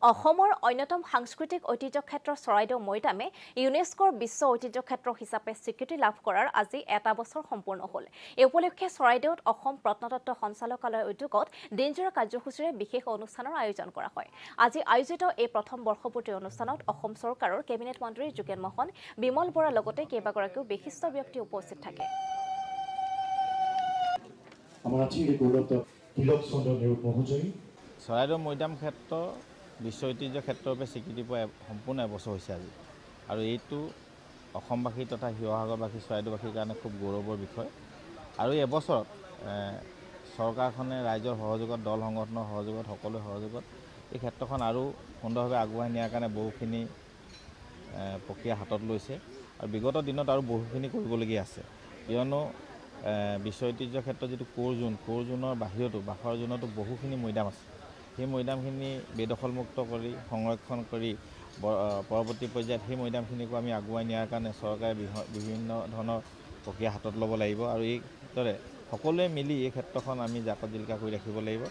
অসমৰ অন্যতম সাংস্কৃতিক ঐতিহ্য ক্ষেত্ৰ চৰাইদেউ মৈদামে ইউনেস্কোৰ বিশ্ব ঐতিহ্য ক্ষেত্ৰ হিচাপে স্বীকৃতি লাভ কৰাৰ আজি এটা বছৰ সম্পূৰ্ণ হ'ল। এই উপলক্ষে চৰাইদেউত অসম প্ৰত্নতত্ত্ব সঞ্চালকালয়ৰ উদ্যোগত দিনজোৰা কাৰ্যসূচীৰে বিশেষ অনুষ্ঠানৰ আয়োজন কৰা হয়। আজি আয়োজিত এই প্ৰথম বৰ্ষপূৰ্তি অনুষ্ঠানত অসম চৰকাৰৰ কেবিনেট মন্ত্ৰী যোগেন মহন, বিমল বৰাৰ লগতে কেইবাগৰাকীও বিশিষ্ট ব্যক্তি উপস্থিত থাকে। চৰাইদেউ মৈদাম ক্ষেত্ৰ বিশ্ব ঐতিহ্য ক্ষেত্ৰৰূপে স্বীকৃতি পোৱা সম্পূৰ্ণ এবছৰ হৈছে আজি, আৰু এইটো অসমবাসী তথা শিৱসাগৰবাসী চৰাইদেউবাসীৰ কাৰণে খুব গৌৰৱৰ বিষয়। আৰু এই এবছৰত চৰকাৰখনে ৰাইজৰ সহযোগত, দল সংগঠনৰ সহযোগত, সকলোৰে সহযোগত এই ক্ষেত্ৰখন আৰু সুন্দৰভাৱে আগুৱাই নিয়াৰ কাৰণে বহুখিনি প্ৰক্ৰিয়া হাতত লৈছে, আৰু বিগত দিনত আৰু বহুখিনি কৰিবলগীয়া আছে। কিয়নো বিশ্ব ঐতিহ্য ক্ষেত্ৰত যিটো কোৰ জোনৰ বাহিৰতো, বাখৰ জোনতো বহুখিনি মৈদাম আছে। সেই মৈদামখিনি বেদখলমুক্ত কৰি সংৰক্ষণ কৰি পৰৱৰ্তী পৰ্যায়ত সেই মৈদামখিনিকো আমি আগুৱাই নিয়াৰ কাৰণে চৰকাৰে বিভিন্ন ধৰণৰ প্ৰক্ৰিয়া হাতত ল'ব লাগিব, আৰু এইদৰে সকলোৱে মিলি এই ক্ষেত্ৰখন আমি জাকত জিলিকা কৰি ৰাখিব লাগিব।